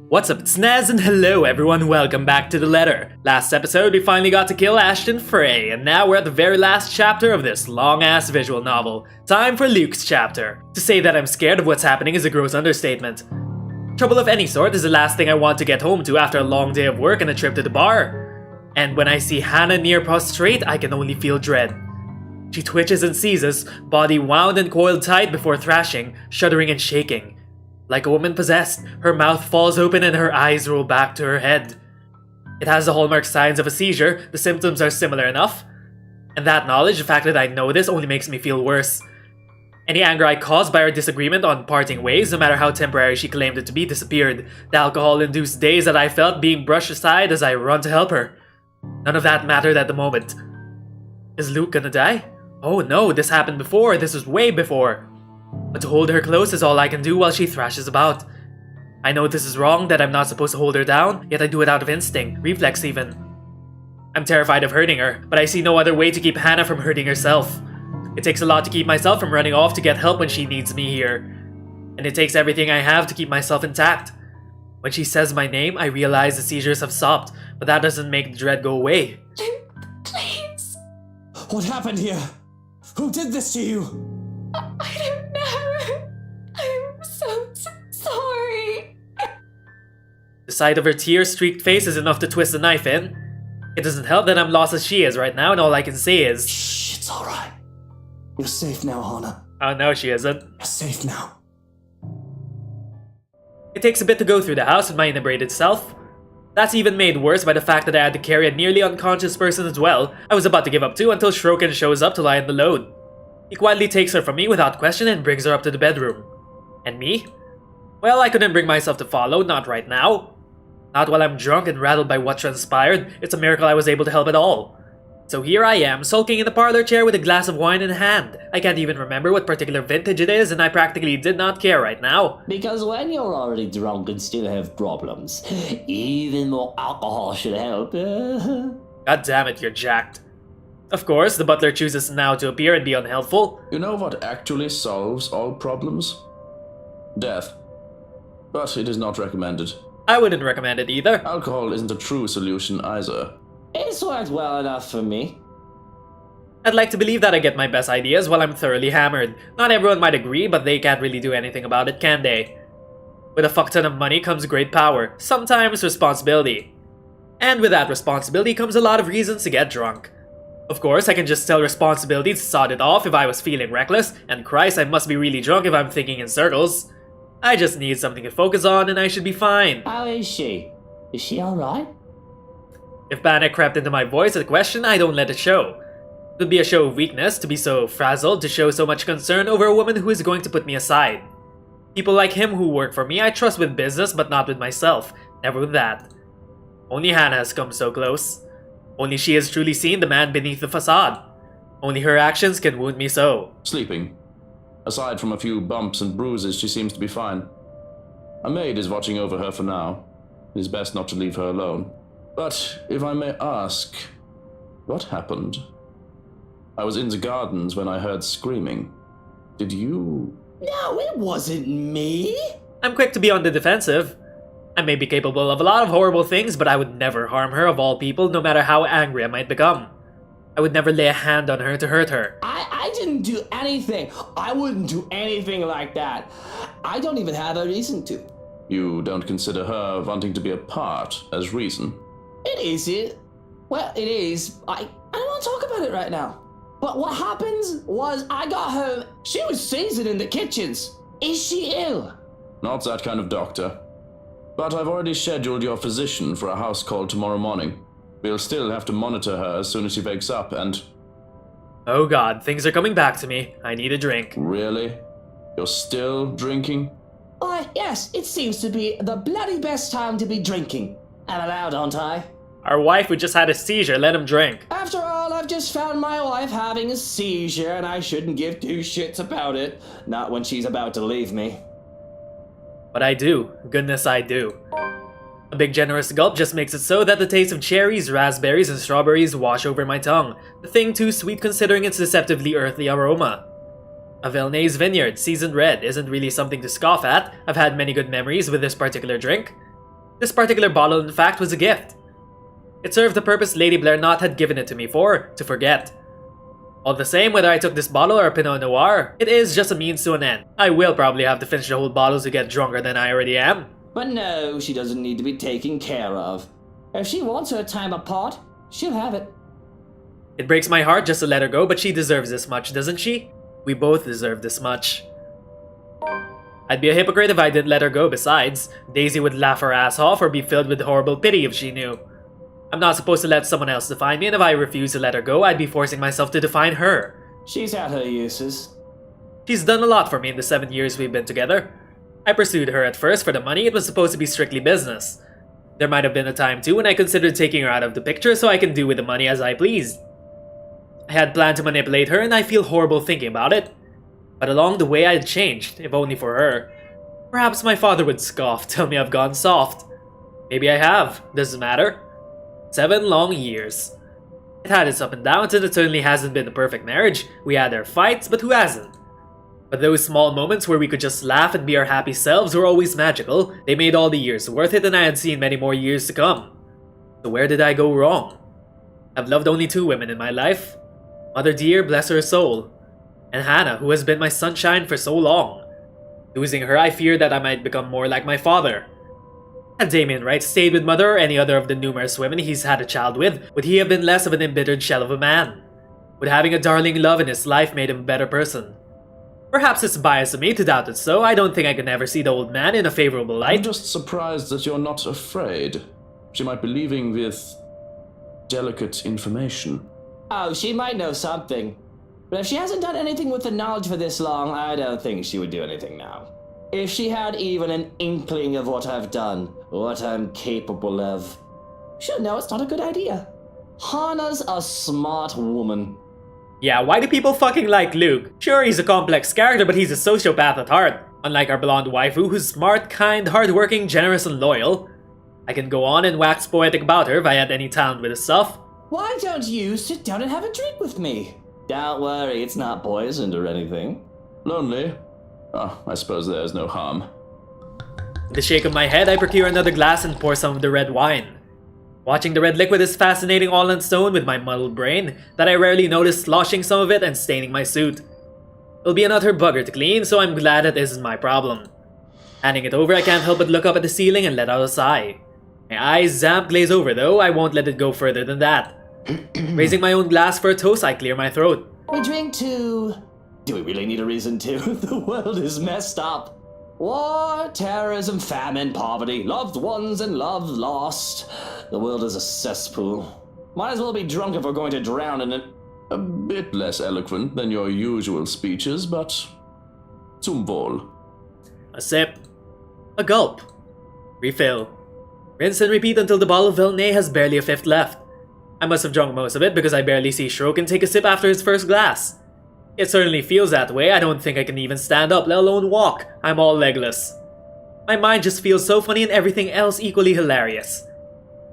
What's up, it's Nez, and hello everyone, welcome back to The Letter. Last episode, we finally got to kill Ashton Frey, and now we're at the very last chapter of this long-ass visual novel. Time for Luke's chapter. To say that I'm scared of what's happening is a gross understatement. Trouble of any sort is the last thing I want to get home to after a long day of work and a trip to the bar. And when I see Hannah near prostrate, I can only feel dread. She twitches and seizes, body wound and coiled tight before thrashing, shuddering and shaking. Like a woman possessed, her mouth falls open and her eyes roll back to her head. It has the hallmark signs of a seizure, the symptoms are similar enough. And that knowledge, the fact that I know this, only makes me feel worse. Any anger I caused by our disagreement on parting ways, no matter how temporary she claimed it to be, disappeared. The alcohol-induced daze that I felt being brushed aside as I run to help her. None of that mattered at the moment. Is Luke gonna die? Oh no, this happened before, this was way before. But to hold her close is all I can do while she thrashes about. I know this is wrong, that I'm not supposed to hold her down, yet I do it out of instinct, reflex even. I'm terrified of hurting her, but I see no other way to keep Hannah from hurting herself. It takes a lot to keep myself from running off to get help when she needs me here. And it takes everything I have to keep myself intact. When she says my name, I realize the seizures have stopped, but that doesn't make the dread go away. Please. What happened here? Who did this to you? I don't know. I'm so sorry. The sight of her tear-streaked face is enough to twist a knife in. It doesn't help that I'm lost as she is right now, and all I can say is... Shh, it's alright. You're safe now, Hannah. Oh no, she isn't. You're safe now. It takes a bit to go through the house with my inebriated self. That's even made worse by the fact that I had to carry a nearly unconscious person as well. I was about to give up too until Shroken shows up to lighten the load. He quietly takes her from me without question and brings her up to the bedroom. And me? Well, I couldn't bring myself to follow, not right now. Not while I'm drunk and rattled by what transpired. It's a miracle I was able to help at all. So here I am, sulking in the parlor chair with a glass of wine in hand. I can't even remember what particular vintage it is, and I practically did not care right now. Because when you're already drunk and still have problems, even more alcohol should help. God damn it, you're jacked. Of course, the butler chooses now to appear and be unhelpful. You know what actually solves all problems? Death. But it is not recommended. I wouldn't recommend it either. Alcohol isn't a true solution either. It's worked well enough for me. I'd like to believe that I get my best ideas while I'm thoroughly hammered. Not everyone might agree, but they can't really do anything about it, can they? With a fuck ton of money comes great power, sometimes responsibility. And with that responsibility comes a lot of reasons to get drunk. Of course, I can just tell responsibility to sod it off if I was feeling reckless, and Christ, I must be really drunk if I'm thinking in circles. I just need something to focus on and I should be fine. How is she? Is she alright? If panic crept into my voice at a question, I don't let it show. It would be a show of weakness to be so frazzled to show so much concern over a woman who is going to put me aside. People like him who work for me I trust with business but not with myself, never with that. Only Hannah has come so close. Only she has truly seen the man beneath the facade. Only her actions can wound me so. Sleeping. Aside from a few bumps and bruises, she seems to be fine. A maid is watching over her for now. It is best not to leave her alone. But, if I may ask, what happened? I was in the gardens when I heard screaming. Did you... No, it wasn't me. I'm quick to be on the defensive. I may be capable of a lot of horrible things, but I would never harm her of all people, no matter how angry I might become. I would never lay a hand on her to hurt her. I didn't do anything. I wouldn't do anything like that. I don't even have a reason to. You don't consider her wanting to be a part as reason? It isn't. Well, it is. I don't want to talk about it right now. But what happens was I got home. She was seasoned in the kitchens. Is she ill? Not that kind of doctor. But I've already scheduled your physician for a house call tomorrow morning. We'll still have to monitor her as soon as she wakes up and... Oh god, things are coming back to me. I need a drink. Really? You're still drinking? Why, yes, it seems to be the bloody best time to be drinking. I'm allowed, aren't I? Our wife who just had a seizure, let him drink. After all, I've just found my wife having a seizure and I shouldn't give two shits about it. Not when she's about to leave me. But I do. Goodness, I do. A big generous gulp just makes it so that the taste of cherries, raspberries, and strawberries wash over my tongue. The thing too sweet considering its deceptively earthly aroma. A Villeneuve's Vineyard, seasoned red, isn't really something to scoff at. I've had many good memories with this particular drink. This particular bottle, in fact, was a gift. It served the purpose Lady Blair Knott had given it to me for, to forget. All the same, whether I took this bottle or a Pinot Noir, it is just a means to an end. I will probably have to finish the whole bottle to get drunker than I already am. But no, she doesn't need to be taken care of. If she wants her time apart, she'll have it. It breaks my heart just to let her go, but she deserves this much, doesn't she? We both deserve this much. I'd be a hypocrite if I didn't let her go besides. Daisy would laugh her ass off or be filled with horrible pity if she knew. I'm not supposed to let someone else define me, and if I refuse to let her go, I'd be forcing myself to define her. She's had her uses. She's done a lot for me in the 7 years we've been together. I pursued her at first for the money. It was supposed to be strictly business. There might have been a time too when I considered taking her out of the picture so I can do with the money as I pleased. I had planned to manipulate her, and I feel horrible thinking about it. But along the way I had changed, if only for her. Perhaps my father would scoff, tell me I've gone soft. Maybe I have, doesn't matter. 7 long years. It had its up and downs, and it certainly hasn't been a perfect marriage. We had our fights, but who hasn't? But those small moments where we could just laugh and be our happy selves were always magical. They made all the years worth it, and I had seen many more years to come. So where did I go wrong? I've loved only 2 women in my life. Mother dear, bless her soul. And Hannah, who has been my sunshine for so long. Losing her, I feared that I might become more like my father. Had Damien Wright stayed with Mother or any other of the numerous women he's had a child with, would he have been less of an embittered shell of a man? Would having a darling love in his life made him a better person? Perhaps it's biased of me to doubt it so. I don't think I could ever see the old man in a favorable light. I'm just surprised that you're not afraid. She might be leaving with delicate information. Oh, she might know something. But if she hasn't done anything with the knowledge for this long, I don't think she would do anything now. If she had even an inkling of what I've done, what I'm capable of, she'll know it's not a good idea. Hannah's a smart woman. Yeah, why do people fucking like Luke? Sure, he's a complex character, but he's a sociopath at heart. Unlike our blonde waifu, who's smart, kind, hardworking, generous, and loyal. I can go on and wax poetic about her if I had any talent with this stuff. Why don't you sit down and have a drink with me? Don't worry, it's not poisoned or anything. Lonely? Oh, I suppose there's no harm. With a shake of my head, I procure another glass and pour some of the red wine. Watching the red liquid is fascinating all on its own with my muddled brain, that I rarely notice sloshing some of it and staining my suit. It'll be an utter bugger to clean, so I'm glad that isn't my problem. Handing it over, I can't help but look up at the ceiling and let out a sigh. My eyes glaze over though, I won't let it go further than that. Raising my own glass for a toast, I clear my throat. We drink to... Do we really need a reason to? The world is messed up. War, terrorism, famine, poverty, loved ones and love lost. The world is a cesspool. Might as well be drunk if we're going to drown in it. A bit less eloquent than your usual speeches, but zum Wohl. A sip. A gulp. Refill. Rinse and repeat until the bottle of Villeneuve has barely a fifth left. I must have drunk most of it because I barely see Shrokin take a sip after his first glass. It certainly feels that way. I don't think I can even stand up, let alone walk. I'm all legless. My mind just feels so funny and everything else equally hilarious.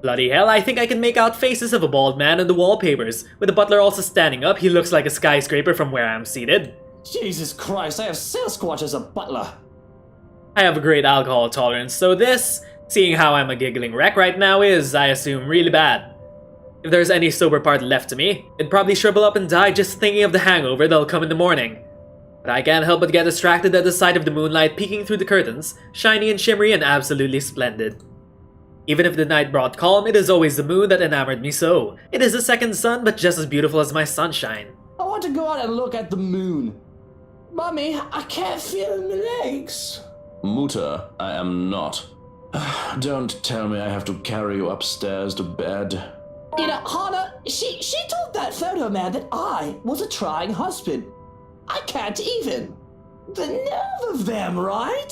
Bloody hell, I think I can make out faces of a bald man in the wallpapers. With the butler also standing up, he looks like a skyscraper from where I'm seated. Jesus Christ, I have Sasquatch as a butler. I have a great alcohol tolerance, so this, seeing how I'm a giggling wreck right now, is, I assume, really bad. If there's any sober part left to me, it'd probably shrivel up and die just thinking of the hangover that'll come in the morning. But I can't help but get distracted at the sight of the moonlight peeking through the curtains, shiny and shimmery and absolutely splendid. Even if the night brought calm, it is always the moon that enamored me so. It is a second sun, but just as beautiful as my sunshine. I want to go out and look at the moon. Mummy, I can't feel my legs. Mutter, I am not. Don't tell me I have to carry you upstairs to bed. You know, Hannah, she told that photo man that I was a trying husband. I can't even. The nerve of them, right?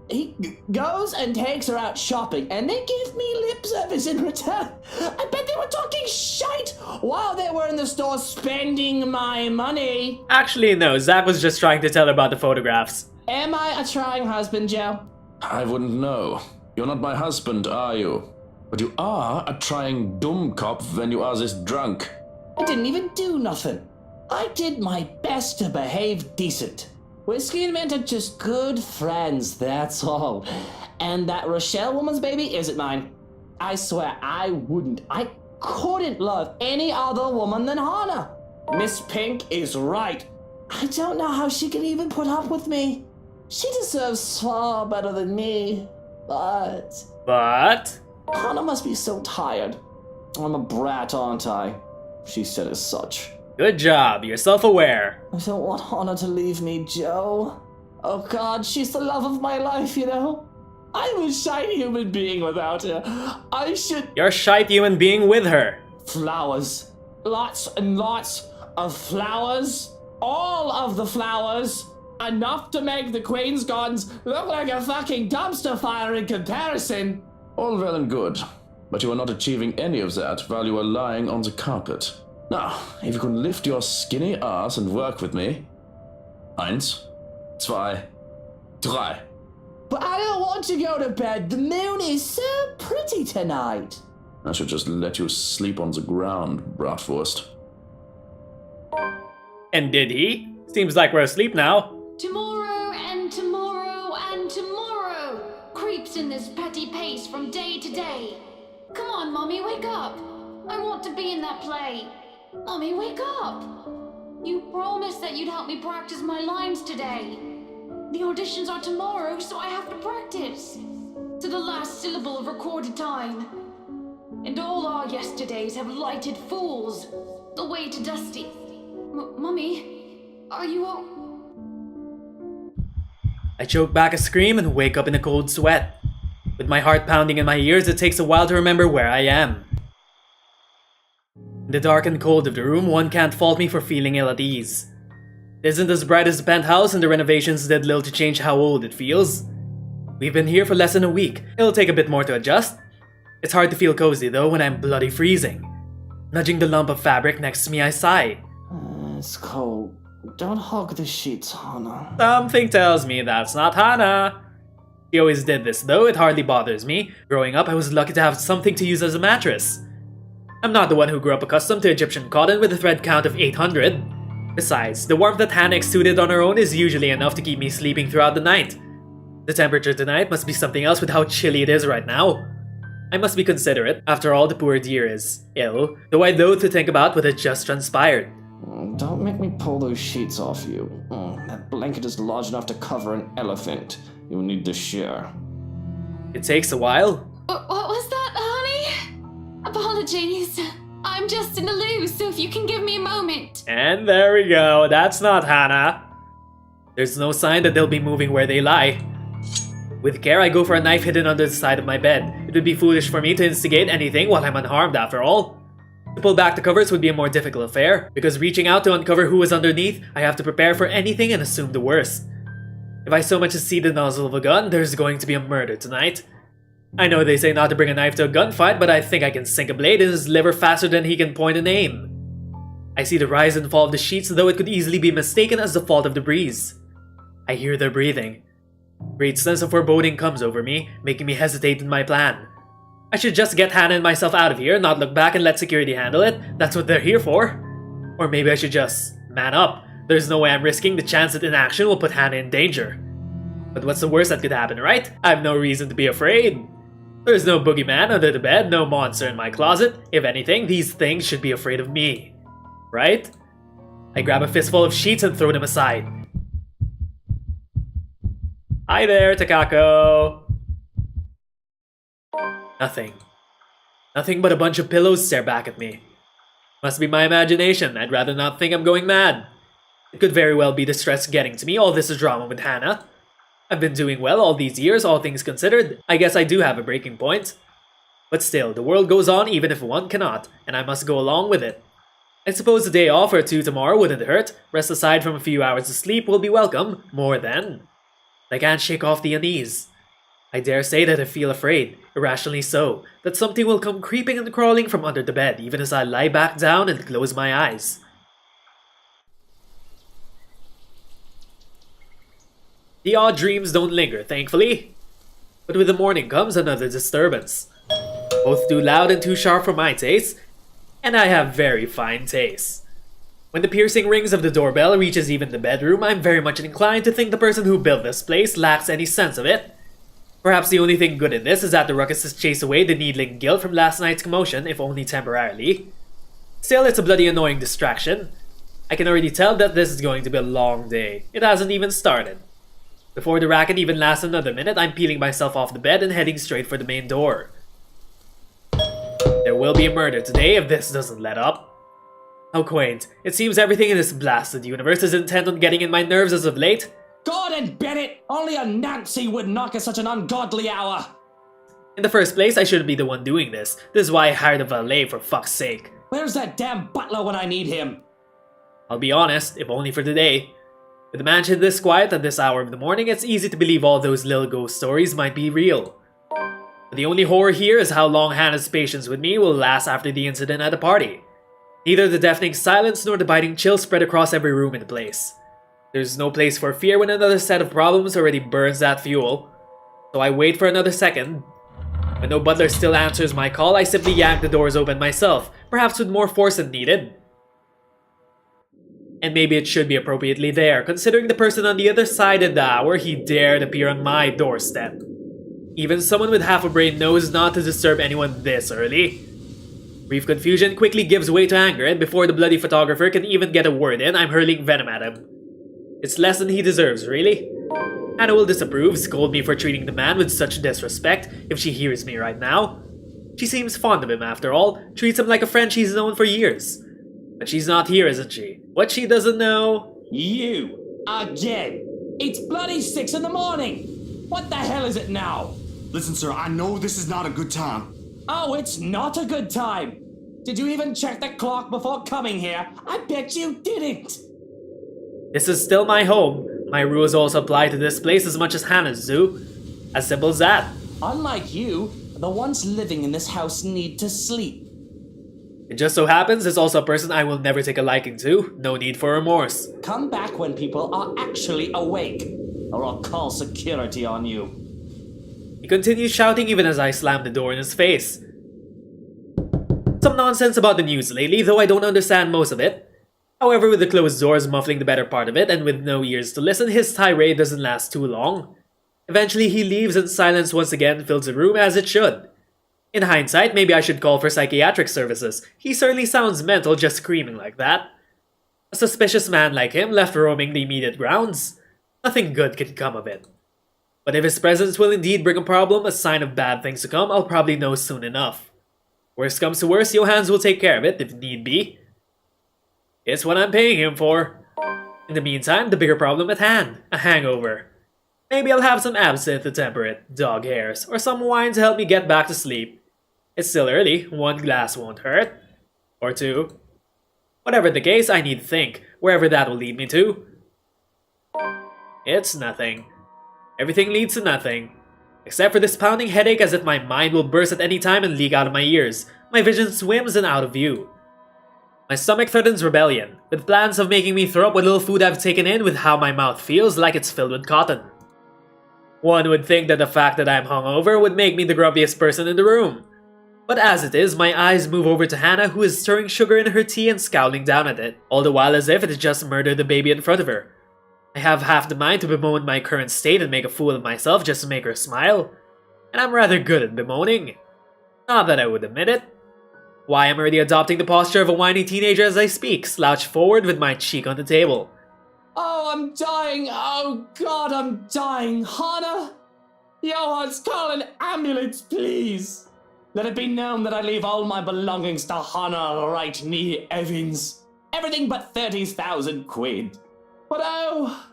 He goes and takes her out shopping, and they give me lip service in return. I bet they were talking shite while they were in the store spending my money. Actually, no, Zach was just trying to tell her about the photographs. Am I a trying husband, Joe? I wouldn't know. You're not my husband, are you? But you are a trying Dummkopf when you are this drunk. I didn't even do nothing. I did my best to behave decent. Whiskey and Mint are just good friends, that's all. And that Rochelle woman's baby isn't mine. I swear, I couldn't love any other woman than Hannah. Miss Pink is right. I don't know how she can even put up with me. She deserves far better than me, but... But? Hannah must be so tired. I'm a brat, aren't I? She said as such. Good job, you're self-aware. I don't want Hannah to leave me, Joe. Oh God, she's the love of my life, you know? I'm a shy human being without her. I should... You're a shite human being with her. Flowers. Lots and lots of flowers. All of the flowers. Enough to make the Queen's Gardens look like a fucking dumpster fire in comparison. All well and good, but you are not achieving any of that while you are lying on the carpet. Now, if you can lift your skinny ass and work with me. 1, 2, 3. But I don't want to go to bed. The moon is so pretty tonight. I should just let you sleep on the ground, Bratwurst. And did he? Seems like we're asleep now. Tomorrow and tomorrow and tomorrow creeps in this petty pace from day to day. Come on, Mommy, wake up. I want to be in that play. Mommy, wake up. You promised that you'd help me practice my lines today. The auditions are tomorrow, so I have to practice. To the last syllable of recorded time. And all our yesterdays have lighted fools. The way to Dusty. Mommy, are you all... I choke back a scream and wake up in a cold sweat. With my heart pounding in my ears, it takes a while to remember where I am. In the dark and cold of the room, one can't fault me for feeling ill at ease. It isn't as bright as the penthouse, and the renovations did little to change how old it feels. We've been here for less than a week. It'll take a bit more to adjust. It's hard to feel cozy though when I'm bloody freezing. Nudging the lump of fabric next to me, I sigh. It's cold. Don't hug the sheets, Hannah. Something tells me that's not Hannah. She always did this though, it hardly bothers me. Growing up, I was lucky to have something to use as a mattress. I'm not the one who grew up accustomed to Egyptian cotton with a thread count of 800. Besides, the warmth that Hannah exuded on her own is usually enough to keep me sleeping throughout the night. The temperature tonight must be something else with how chilly it is right now. I must be considerate, after all the poor dear is ill, though I loathe to think about what had just transpired. Don't make me pull those sheets off you. That blanket is large enough to cover an elephant. You'll need to share. It takes a while. What was that, honey? Apologies. I'm just in the loo, so if you can give me a moment. And there we go, that's not Hannah. There's no sign that they'll be moving where they lie. With care, I go for a knife hidden under the side of my bed. It would be foolish for me to instigate anything while I'm unharmed after all. To pull back the covers would be a more difficult affair, because reaching out to uncover who is underneath, I have to prepare for anything and assume the worst. If I so much as see the nozzle of a gun, there's going to be a murder tonight. I know they say not to bring a knife to a gunfight, but I think I can sink a blade in his liver faster than he can point and aim. I see the rise and fall of the sheets, though it could easily be mistaken as the fault of the breeze. I hear their breathing. A great sense of foreboding comes over me, making me hesitate in my plan. I should just get Hannah and myself out of here, not look back and let security handle it. That's what they're here for. Or maybe I should just man up. There's no way I'm risking the chance that inaction will put Hannah in danger. But what's the worst that could happen, right? I have no reason to be afraid. There's no boogeyman under the bed, no monster in my closet. If anything, these things should be afraid of me. Right? I grab a fistful of sheets and throw them aside. Hi there, Takako. Nothing. Nothing but a bunch of pillows stare back at me. Must be my imagination. I'd rather not think I'm going mad. It could very well be the stress getting to me, all this drama with Hannah. I've been doing well all these years, all things considered. I guess I do have a breaking point. But still, the world goes on even if one cannot, and I must go along with it. I suppose a day off or two tomorrow wouldn't hurt. Rest aside from a few hours of sleep will be welcome, more than. I can't shake off the unease. I dare say that I feel afraid, irrationally so, that something will come creeping and crawling from under the bed even as I lie back down and close my eyes. The odd dreams don't linger, thankfully. But with the morning comes another disturbance. Both too loud and too sharp for my taste, and I have very fine taste. When the piercing rings of the doorbell reaches even the bedroom, I'm very much inclined to think the person who built this place lacks any sense of it. Perhaps the only thing good in this is that the ruckus has chased away the needling guilt from last night's commotion, if only temporarily. Still, it's a bloody annoying distraction. I can already tell that this is going to be a long day. It hasn't even started. Before the racket even lasts another minute, I'm peeling myself off the bed and heading straight for the main door. There will be a murder today if this doesn't let up. How quaint. It seems everything in this blasted universe is intent on getting in my nerves as of late. Gordon Bennett! Only a Nancy would knock at such an ungodly hour! In the first place, I shouldn't be the one doing this. This is why I hired a valet, for fuck's sake. Where's that damn butler when I need him? I'll be honest, if only for today. With the mansion this quiet at this hour of the morning, it's easy to believe all those little ghost stories might be real. But the only horror here is how long Hannah's patience with me will last after the incident at the party. Neither the deafening silence nor the biting chill spread across every room in the place. There's no place for fear when another set of problems already burns that fuel. So I wait for another second. When no butler still answers my call, I simply yank the doors open myself, perhaps with more force than needed. And maybe it should be appropriately there, considering the person on the other side of the hour he dared appear on my doorstep. Even someone with half a brain knows not to disturb anyone this early. Brief confusion quickly gives way to anger, and before the bloody photographer can even get a word in, I'm hurling venom at him. It's less than he deserves, really. Hannah will disapprove, scold me for treating the man with such disrespect if she hears me right now. She seems fond of him after all, treats him like a friend she's known for years. But she's not here, isn't she? What she doesn't know... You! Again! It's bloody 6 in the morning! What the hell is it now? Listen, sir, I know this is not a good time. Oh, it's not a good time! Did you even check the clock before coming here? I bet you didn't! This is still my home. My rules also apply to this place as much as Hannah's zoo. As simple as that. Unlike you, the ones living in this house need to sleep. It just so happens it's also a person I will never take a liking to. No need for remorse. Come back when people are actually awake, or I'll call security on you. He continues shouting even as I slam the door in his face. Some nonsense about the news lately, though I don't understand most of it. However, with the closed doors muffling the better part of it, and with no ears to listen, his tirade doesn't last too long. Eventually he leaves and silence once again fills the room as it should. In hindsight, maybe I should call for psychiatric services. He certainly sounds mental just screaming like that. A suspicious man like him left roaming the immediate grounds. Nothing good can come of it. But if his presence will indeed bring a problem, a sign of bad things to come, I'll probably know soon enough. Worst comes to worst, Johans will take care of it if need be. It's what I'm paying him for. In the meantime, the bigger problem at hand, a hangover. Maybe I'll have some absinthe to temper it, dog hairs, or some wine to help me get back to sleep. It's still early, 1 glass won't hurt. Or 2. Whatever the case, I need to think, wherever that will lead me to. It's nothing. Everything leads to nothing. Except for this pounding headache as if my mind will burst at any time and leak out of my ears. My vision swims and out of view. My stomach threatens rebellion, with plans of making me throw up what little food I've taken in with how my mouth feels like it's filled with cotton. One would think that the fact that I'm hungover would make me the grumpiest person in the room. But as it is, my eyes move over to Hannah, who is stirring sugar in her tea and scowling down at it, all the while as if it had just murdered the baby in front of her. I have half the mind to bemoan my current state and make a fool of myself just to make her smile. And I'm rather good at bemoaning. Not that I would admit it. Why, I'm already adopting the posture of a whiny teenager as I speak, slouched forward with my cheek on the table. Oh, I'm dying! Oh God, I'm dying! Hannah! Johans, call an ambulance, please! Let it be known that I leave all my belongings to Hannah right knee Evans. Everything but 30,000 quid. But oh,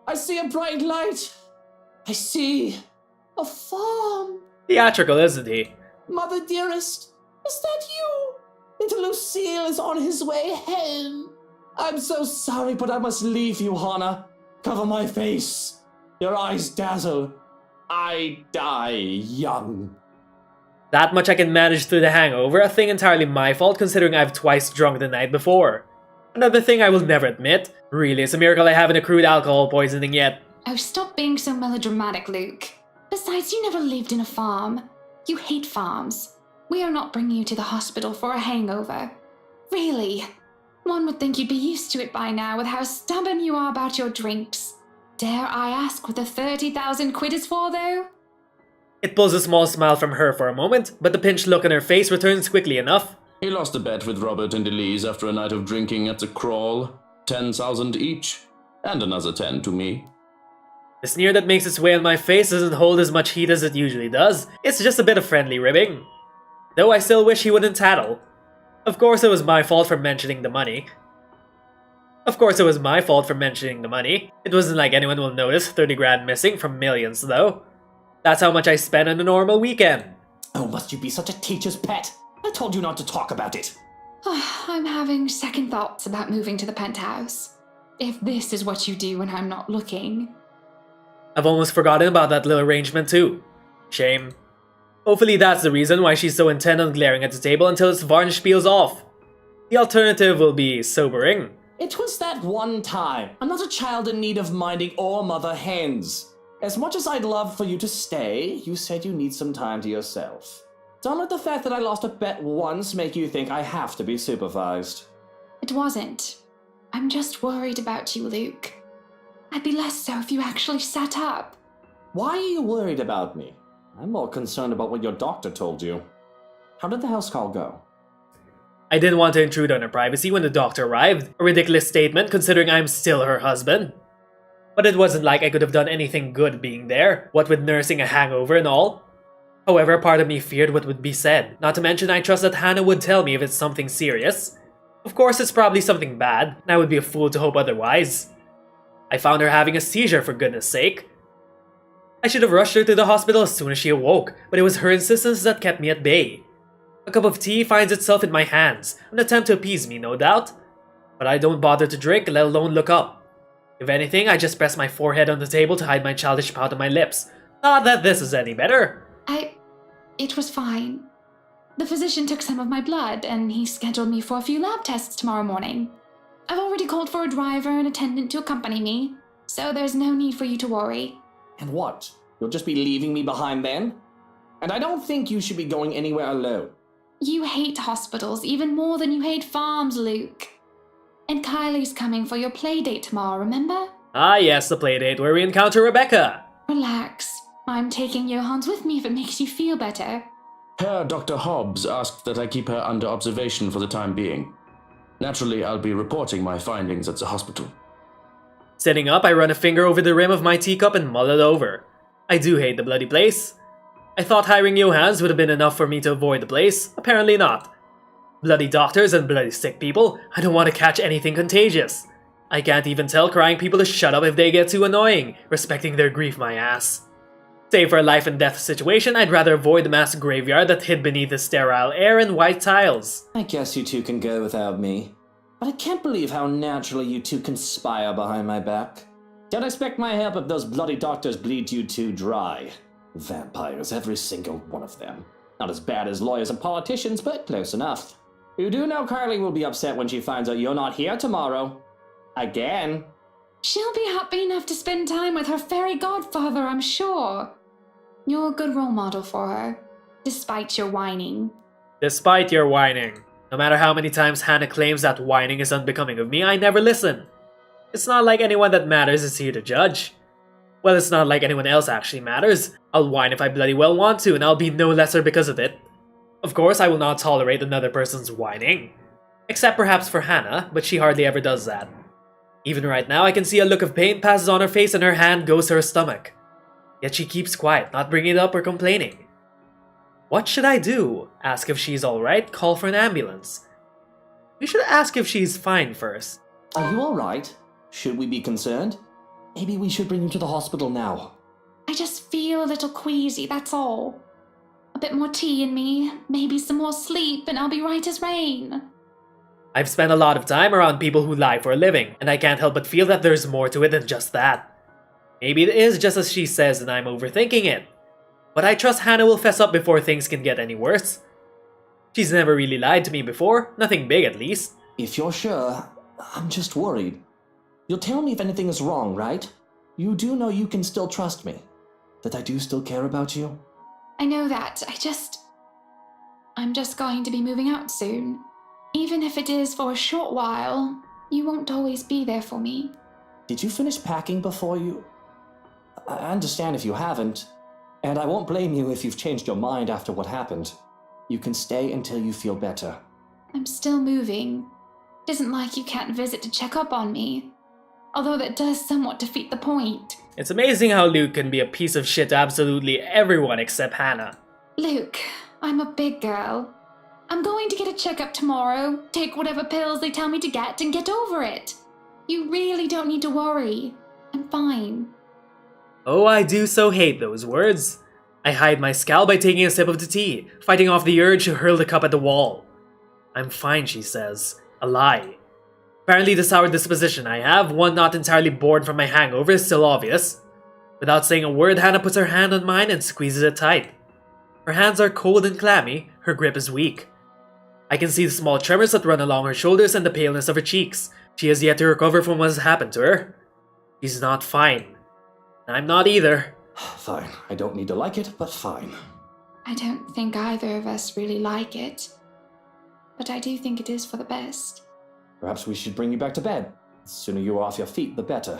I see a bright light. I see a farm. Theatrical, isn't he? Mother dearest, is that you? Little Lucille is on his way home. I'm so sorry, but I must leave you, Hannah. Cover my face. Your eyes dazzle. I die young. That much I can manage through the hangover, a thing entirely my fault considering I've twice drunk the night before. Another thing I will never admit. Really, it's a miracle I haven't accrued alcohol poisoning yet. Oh, stop being so melodramatic, Luke. Besides, you never lived in a farm. You hate farms. We are not bringing you to the hospital for a hangover. Really. One would think you'd be used to it by now with how stubborn you are about your drinks. Dare I ask what the 30,000 quid is for, though? It pulls a small smile from her for a moment, but the pinched look on her face returns quickly enough. He lost a bet with Robert and Elise after a night of drinking at the Crawl. 10,000 each. And another 10 to me. The sneer that makes its way on my face doesn't hold as much heat as it usually does. It's just a bit of friendly ribbing. Though I still wish he wouldn't tattle. Of course it was my fault for mentioning the money. It wasn't like anyone will notice 30 grand missing from millions, though. That's how much I spend on a normal weekend. Oh, must you be such a teacher's pet? I told you not to talk about it. I'm having second thoughts about moving to the penthouse. If this is what you do when I'm not looking. I've almost forgotten about that little arrangement too. Shame. Hopefully that's the reason why she's so intent on glaring at the table until its varnish peels off. The alternative will be sobering. It was that one time. I'm not a child in need of minding or mother hens. As much as I'd love for you to stay, you said you need some time to yourself. Don't let the fact that I lost a bet once make you think I have to be supervised. It wasn't. I'm just worried about you, Luke. I'd be less so if you actually sat up. Why are you worried about me? I'm more concerned about what your doctor told you. How did the house call go? I didn't want to intrude on her privacy when the doctor arrived. A ridiculous statement considering I'm still her husband. But it wasn't like I could have done anything good being there, what with nursing a hangover and all. However, part of me feared what would be said, not to mention I trust that Hannah would tell me if it's something serious. Of course it's probably something bad, and I would be a fool to hope otherwise. I found her having a seizure for goodness sake. I should have rushed her to the hospital as soon as she awoke, but it was her insistence that kept me at bay. A cup of tea finds itself in my hands, an attempt to appease me, no doubt. But I don't bother to drink, let alone look up. If anything, I just press my forehead on the table to hide my childish pout on my lips. Not that this is any better. It was fine. The physician took some of my blood, and he scheduled me for a few lab tests tomorrow morning. I've already called for a driver and attendant to accompany me, so there's no need for you to worry. And what? You'll just be leaving me behind then? And I don't think you should be going anywhere alone. You hate hospitals even more than you hate farms, Luke. And Kylie's coming for your playdate tomorrow, remember? Ah yes, the playdate where we encounter Rebecca. Relax. I'm taking Johans with me if it makes you feel better. Herr Dr. Hobbs asked that I keep her under observation for the time being. Naturally, I'll be reporting my findings at the hospital. Sitting up, I run a finger over the rim of my teacup and mull it over. I do hate the bloody place. I thought hiring Johans would have been enough for me to avoid the place. Apparently not. Bloody doctors and bloody sick people, I don't want to catch anything contagious. I can't even tell crying people to shut up if they get too annoying, respecting their grief my ass. Save for a life and death situation, I'd rather avoid the mass graveyard that hid beneath the sterile air and white tiles. I guess you two can go without me. But I can't believe how naturally you two conspire behind my back. Don't expect my help if those bloody doctors bleed you two dry. Vampires, every single one of them. Not as bad as lawyers and politicians, but close enough. You do know Carly will be upset when she finds out you're not here tomorrow. Again. She'll be happy enough to spend time with her fairy godfather, I'm sure. You're a good role model for her, despite your whining. Despite your whining. No matter how many times Hannah claims that whining is unbecoming of me, I never listen. It's not like anyone that matters is here to judge. Well, it's not like anyone else actually matters. I'll whine if I bloody well want to, and I'll be no lesser because of it. Of course, I will not tolerate another person's whining. Except perhaps for Hannah, but she hardly ever does that. Even right now, I can see a look of pain passes on her face and her hand goes to her stomach. Yet she keeps quiet, not bringing it up or complaining. What should I do? Ask if she's alright, call for an ambulance. We should ask if she's fine first. Are you alright? Should we be concerned? Maybe we should bring you to the hospital now. I just feel a little queasy, that's all. A bit more tea in me, maybe some more sleep, and I'll be right as rain. I've spent a lot of time around people who lie for a living, and I can't help but feel that there's more to it than just that. Maybe it is just as she says and I'm overthinking it. But I trust Hannah will fess up before things can get any worse. She's never really lied to me before, nothing big at least. If you're sure, I'm just worried. You'll tell me if anything is wrong, right? You do know you can still trust me. That I do still care about you? I know that, I'm just going to be moving out soon. Even if it is for a short while, you won't always be there for me. Did you finish packing before you... I understand if you haven't, and I won't blame you if you've changed your mind after what happened. You can stay until you feel better. I'm still moving. It isn't like you can't visit to check up on me. Although that does somewhat defeat the point. It's amazing how Luke can be a piece of shit to absolutely everyone except Hannah. Luke, I'm a big girl. I'm going to get a checkup tomorrow, take whatever pills they tell me to get, and get over it. You really don't need to worry. I'm fine. Oh, I do so hate those words. I hide my scowl by taking a sip of the tea, fighting off the urge to hurl the cup at the wall. I'm fine, she says. A lie. Apparently the sour disposition I have, one not entirely born from my hangover, is still obvious. Without saying a word, Hannah puts her hand on mine and squeezes it tight. Her hands are cold and clammy, her grip is weak. I can see the small tremors that run along her shoulders and the paleness of her cheeks. She has yet to recover from what has happened to her. She's not fine. I'm not either. Fine. I don't need to like it, but fine. I don't think either of us really like it. But I do think it is for the best. Perhaps we should bring you back to bed. The sooner you are off your feet, the better.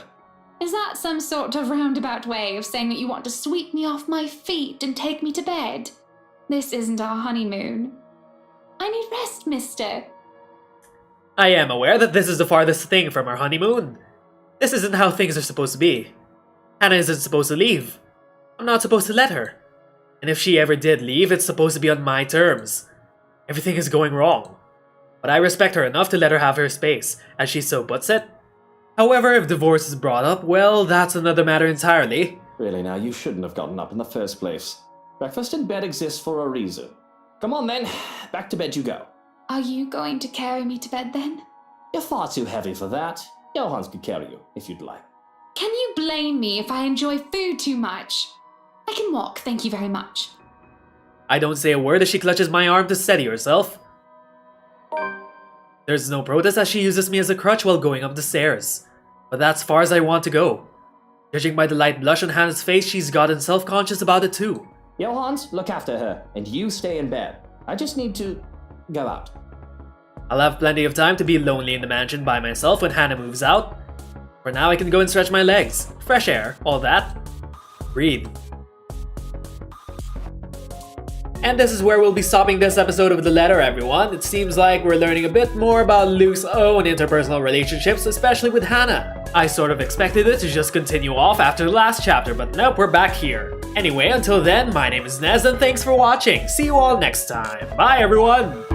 Is that some sort of roundabout way of saying that you want to sweep me off my feet and take me to bed? This isn't our honeymoon. I need rest, mister. I am aware that this is the farthest thing from our honeymoon. This isn't how things are supposed to be. Hannah isn't supposed to leave. I'm not supposed to let her. And if she ever did leave, it's supposed to be on my terms. Everything is going wrong. But I respect her enough to let her have her space, as she so puts it. However, if divorce is brought up, well, that's another matter entirely. Really now, you shouldn't have gotten up in the first place. Breakfast in bed exists for a reason. Come on then, back to bed you go. Are you going to carry me to bed then? You're far too heavy for that. Johans could carry you, if you'd like. Can you blame me if I enjoy food too much? I can walk, thank you very much. I don't say a word as she clutches my arm to steady herself. There's no protest as she uses me as a crutch while going up the stairs. But that's far as I want to go. Judging by the light blush on Hannah's face, she's gotten self-conscious about it too. Johans, look after her, and you stay in bed. I just need to go out. I'll have plenty of time to be lonely in the mansion by myself when Hannah moves out. For now, I can go and stretch my legs. Fresh air, all that. Breathe. And this is where we'll be stopping this episode of The Letter, everyone. It seems like we're learning a bit more about Luke's own interpersonal relationships, especially with Hannah. I sort of expected it to just continue off after the last chapter, but nope, we're back here. Anyway, until then, my name is Nez and thanks for watching. See you all next time. Bye, everyone!